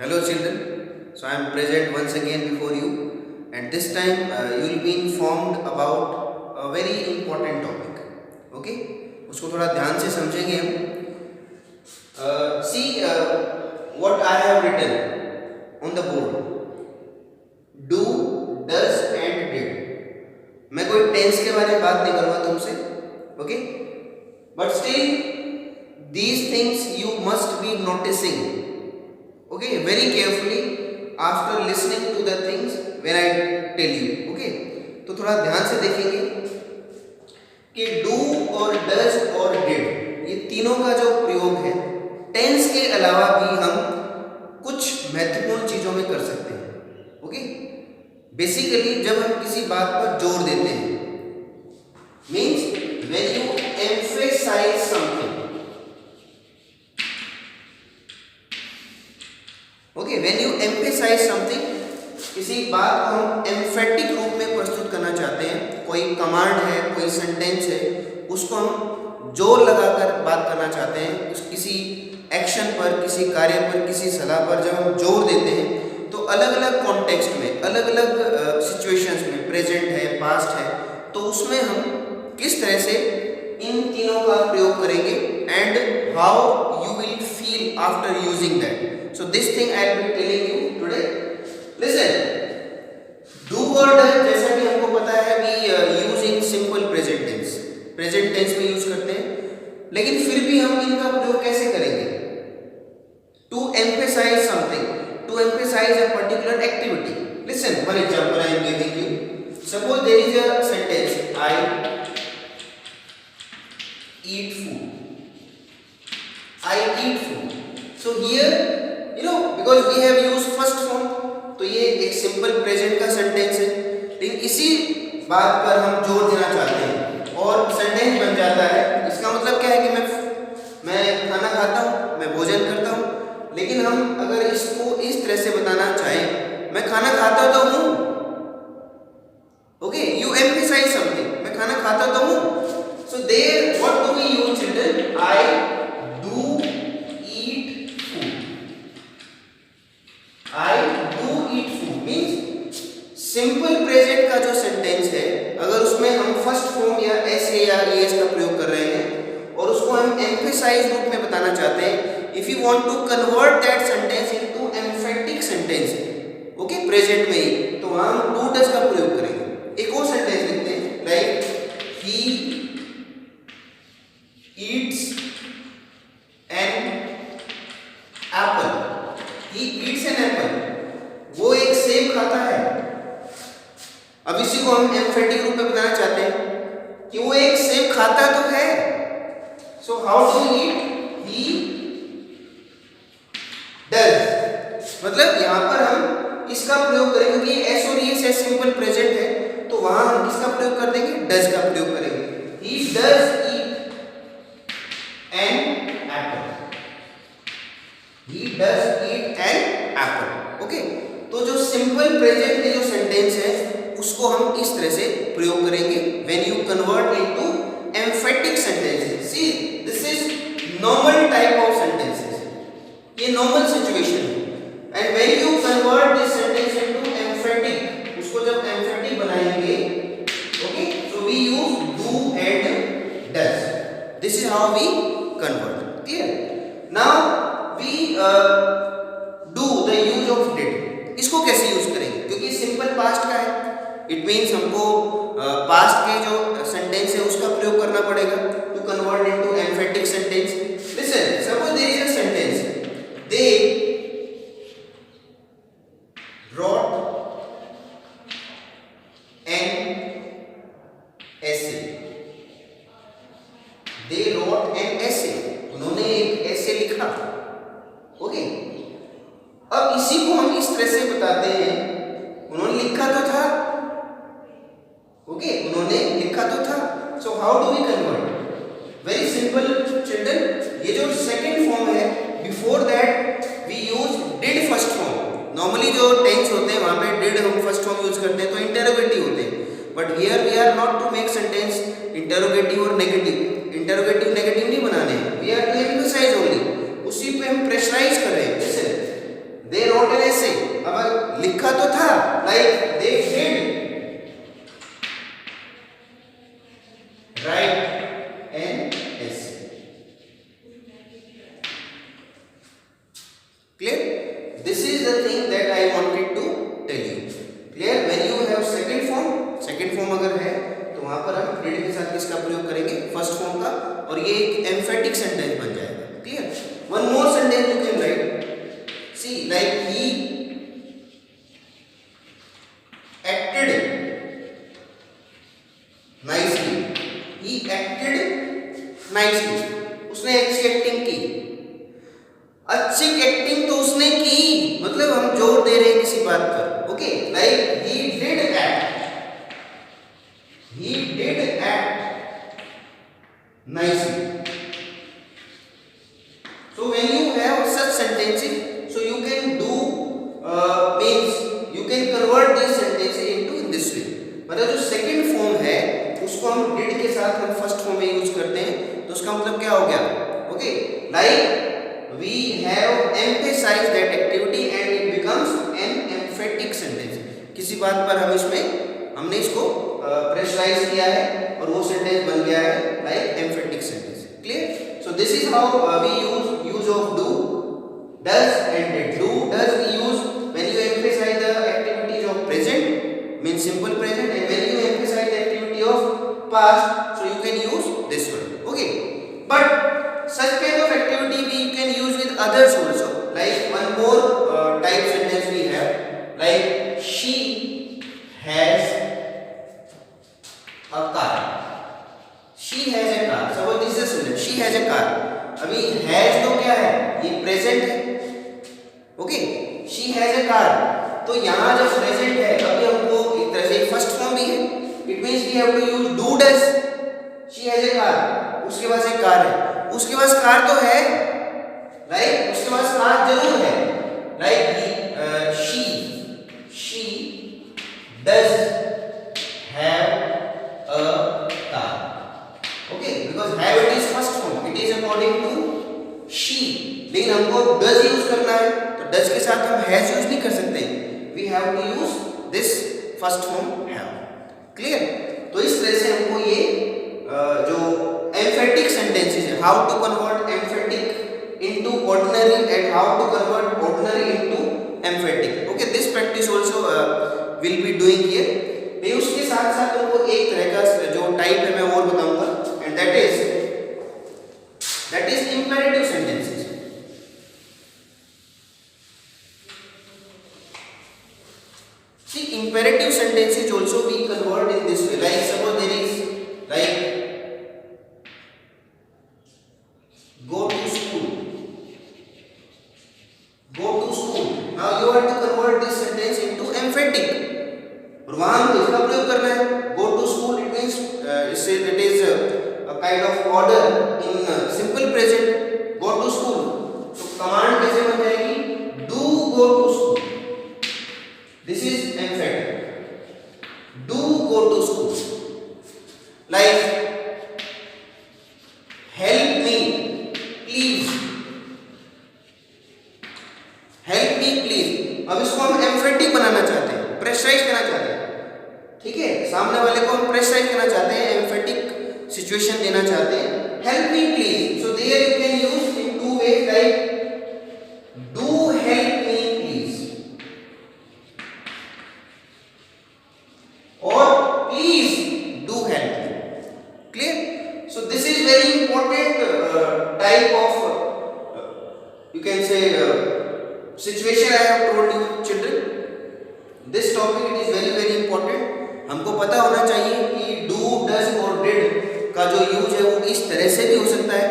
Hello children, so I am present once again before you and this time you will be informed about a very important topic. Okay? उसको थोड़ा ध्यान से समझेंगे हम. See what I have written on the board. Do, does and did. मैं कोई tense के बारे में बात नहीं करूँगा तुमसे. Okay? But still these things you must be noticing. Okay, very carefully after listening to the things when I tell you. Okay, तो थोड़ा ध्यान से देखेंगे कि do और does और did ये तीनों का जो प्रयोग है टेंस के अलावा भी हम कुछ महत्वपूर्ण चीजों में कर सकते हैं. ओके, बेसिकली जब हम किसी बात पर जोर देते हैं means when you emphasize something. Okay, when you emphasize something, किसी बात को हम एम्फेटिक रूप में प्रस्तुत करना चाहते हैं. कोई कमांड है, कोई सेंटेंस है, उसको हम जोर लगाकर बात करना चाहते हैं. किसी एक्शन पर, किसी कार्य पर, किसी सलाह पर जब हम जोर देते हैं तो अलग अलग कॉन्टेक्स्ट में, अलग अलग सिचुएशंस में, प्रेजेंट है, पास्ट है, तो उसमें हम किस तरह से इन तीनों का प्रयोग करेंगे and how you will feel after using that. So this thing I will be telling you today. Listen, do or does जैसा कि हमको पता है we use in simple present tense. Present tense में यूज करते हैं, लेकिन फिर भी हम इनका प्रयोग कैसे करेंगे? To emphasize something, to emphasize a particular activity. Listen, one example I am giving you. Suppose there is a sentence, I eat food. I eat food. So here because we have used first form, तो ये एक simple present का sentence है, लेकिन इसी बात पर हम जोर देना चाहते हैं और सेंटेंस बन जाता है. इसका मतलब क्या है कि मैं खाना खाता हूँ, मैं भोजन करता हूँ, लेकिन हम अगर इसको इस तरह से बताना चाहें, मैं खाना खाता तो हूँ. ओके, यू एम्फसाइज समथिंग, मैं खाना खाता तो हूँ. So there what do we use children? I simple present का जो सेंटेंस है, अगर उसमें हम फर्स्ट फॉर्म या एस या एस का प्रयोग कर रहे हैं और उसको हम एम्फेसाइज रूप में बताना चाहते हैं, if you want to convert that sentence into emphatic sentence, okay, present में ही, तो वहां हम डू डज का प्रयोग करेंगे. एक और सेंटेंस लिखते हैं, like he eats an apple. He eats an apple, वो एक सेब खाता है. अब इसी को हम एम्फेटिक रूप में बताना चाहते हैं कि वो एक सेब खाता तो है. सो how do eat? He does. मतलब यहां पर हम इसका प्रयोग करेंगे क्योंकि एस और ई से सिंपल प्रेजेंट है, तो वहां हम किसका प्रयोग कर देंगे? डज का प्रयोग करेंगे. He does eat an apple. He does eat an apple. Okay, तो जो सिंपल प्रेजेंट के जो सेंटेंस है उसको हम इस तरह से प्रयोग करेंगे when you convert into emphatic sentences. See, this is normal type of sentences. ये normal situation है. And when you convert this sentence into emphatic, उसको जब emphatic बनाएंगे, okay, so we use do and does. This is how we convert. Clear? Now we do the use of did. इसको कैसे use करेंगे? क्योंकि simple past का है, it means हमको पास्ट के जो सेंटेंस है उसका प्रयोग करना पड़ेगा to convert into emphatic sentence. Listen, suppose there is a sentence, they wrote an essay. They wrote an essay. उन्होंने एक ऐसे लिखा. ओके, अब इसी को हम इस तरह से बताते हैं, उन्होंने लिखा तो था. ओके, उन्होंने लिखा तो था. So how do we convert? Very simple children. ये जो सेकंड फॉर्म है, before that we use did first form. Normally जो टेंस होते हैं वहां पे डिड हम फर्स्ट फॉर्म यूज करते हैं, तो इंटरोगेटिव होते हैं. But here we are not to make sentence interrogative और नेगेटिव. इंटरोगेटिव नेगेटिव नहीं बनाने हैं, we are to emphasize only. उसी पे हम प्रेशराइज कर रहे हैं. जैसे दे wrote an essay. अब लिखा तो था like they did write an essay. Clear? This is the thing that I wanted to tell you. Clear? When you have second form अगर है तो वहां पर हम did के साथ किसका प्रयोग करेंगे? फर्स्ट फॉर्म का, और ये एक एम्फेटिक सेंटेंस बन जाएगा. Clear? One more sentence you can write. See, like he acted nicely. He acted nicely. उसने अच्छी एक्टिंग की. अच्छी एक्टिंग तो उसने की, मतलब हम जोर दे रहे हैं किसी बात पर. Okay, like he did act. He did act nicely. So when you have such sentences, so you can do means you can convert these sentences into in this way. मतलब जो सेकंड फॉर्म है उसको हम did के साथ हम first form में use करते हैं, तो उसका मतलब क्या हो गया? Okay, like we have emphasized that activity and it becomes an emphatic sentence. किसी बात पर हमने इसको प्रेशराइज किया है और वो सेंटेंस बन गया है like emphatic sentence. Clear? So this is how we use of do, does and did. Do, does we use when you emphasize the activities of present, means simple present, and when you emphasize the activity of past, so you can use this one. Okay, but such kind of activity we can use with others also. Like one more type sentence we have, like she has a car. She has a car. Suppose this is a sentence. She has a car. अभी has तो क्या है? ये present है. Okay, she has a car. तो यहाँ जब present है, अभी हमको एक तरह से first form भी है. It means we have to use do does. She has a car. उसके पास एक कार है. उसके पास कार तो है, राइट? उसके पास कार जरूर है, right? she does have a car. Okay, because have it is first form, it is according to she. लेकिन हमको does यूज करना है, तो does के साथ हम has यूज नहीं कर सकते. We have to use this first form have. Clear? तो इस तरह से हमको ये जो emphatic sentences है, how to convert emphatic into ordinary and how to convert ordinary into emphatic. Okay, this practice also will be doing here. मैं उसके साथ साथ तुमको एक तरह का जो टाइप है मैं और बताऊंगा, and that is imperative sentences. See, imperative sentences also we convert in this way. Like suppose there is like go to school. Now you have to convert this sentence into emphatic. और वहाँ हम इसका प्रयोग करना है. Go to school, it means it is a kind of order in simple present. Go to school. तो command कैसे बन जाएगी? Do go to school. This is emphatic. Do go to school. Like help me please. Help me please. अब इसको हम emphatic बनाना चाहते हैं, pressurise करना चाहते हैं. ठीक है, सामने वाले को हम प्रेशराइज करना चाहते हैं, emphatic सिचुएशन देना चाहते हैं. Help me please. So there you can use in two ways, like do help me please or please do help me. Clear? So this is very important type of you can say situation I have told you children. This topic it is very very important. हमको पता होना चाहिए कि do, does और did का जो use है वो इस तरह से भी हो सकता है.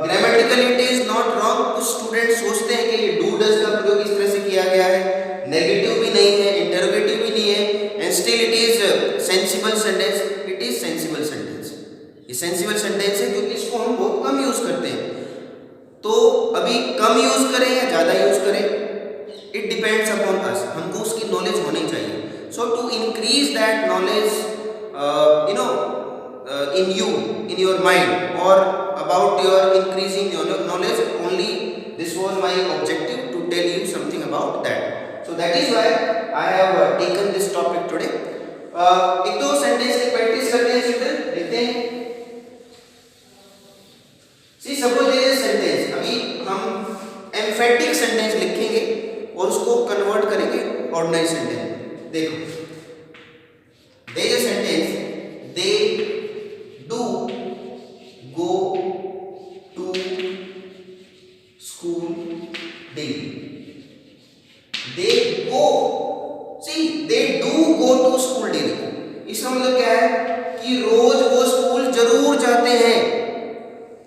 Grammatically it is not wrong. कुछ स्टूडेंट सोचते हैं कि ये do, does का प्रयोग इस तरह से किया गया है, नेगेटिव भी नहीं है, इंटरोगेटिव भी नहीं है, and still it is sensible sentence. It is sensible sentence. ये सेंसिबल सेंटेंस है क्योंकि इसको हम बहुत कम यूज करते हैं. तो अभी कम यूज करें या ज़्यादा यूज करें, इट डिपेंड्स अपॉन अस. हमको उसकी नॉलेज होनी चाहिए. So to increase that knowledge in you, in your mind, or about your increasing your knowledge only, this was my objective to tell you something about that. So that is why I have taken this topic today. एक तो sentence की practice करते हैं children, देखते हैं. See suppose there is sentence, अभी हम emphatic sentence लिखेंगे और उसको कन्वर्ट करेंगे ऑर्डिनरी सेंटेंस. देखो there is sentence, they do go to school daily. They go, see they do go to school daily. इसका मतलब क्या है कि रोज वो स्कूल जरूर जाते हैं.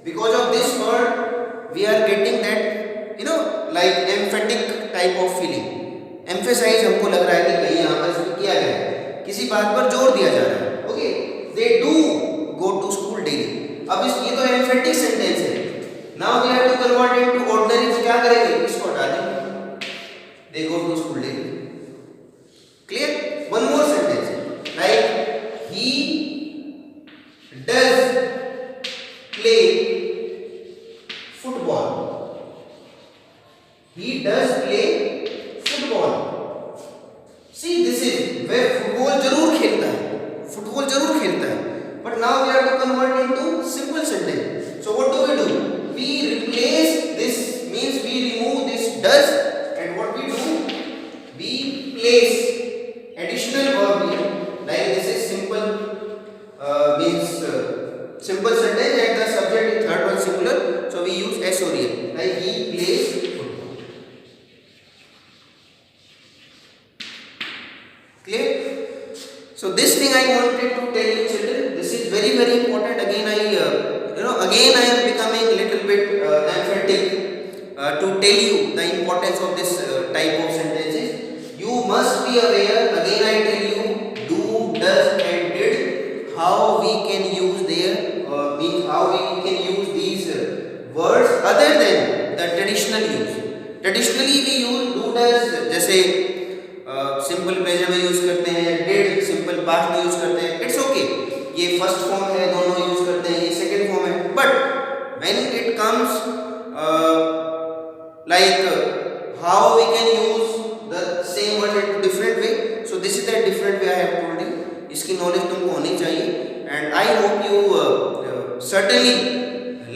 Because of this word we are getting that like emphatic type of feeling. Emphasize हमको लग रहा है कि कहीं यहाँ पर किया गया है, किसी बात पर जोर दिया जा रहा है. Okay, they do go to school daily. अब ये तो एम्फेटिक सेंटेंस है. Now we have to convert into ordinary. तो क्या करेंगे, इसको हटा देंगे. They go to school daily. Clear. One more sentence like he does play football. He does play football. See this is वे फुटबॉल जरूर खेलता है, फुटबॉल जरूर खेलता है. But now we have to convert into simple sentence. So what do? We replace this, means we remove this does, and what we do? We place additional verb here. Like this is simple, means simple sentence and the subject is third one singular. So we use S or here. Like he plays football. Clear? So this thing I wanted to tell you children. This is very very important. Again I am becoming little bit emphatic to tell you the importance of this type of sentences. You must be aware. Again I tell you, do, does and did, how we can use their means how we can use these words other than the traditional use. Traditionally we use do, does, जैसे simple present में use करते हैं, did simple past में use करते हैं. It's okay, ये first form है, दोनों यूज करते हैं, ये सेकंड फॉर्म है. But when it comes like how we can use the same word in different way, so this is the different way I have told you. इसकी knowledge तुमको होनी चाहिए. And I hope you certainly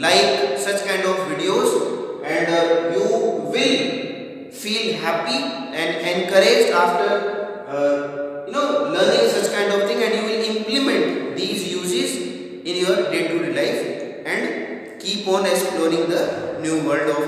like such kind of videos and you will feel happy and encouraged after learning such kind of thing, and you will implement these uses in your day-to-day life and keep on exploring the new world of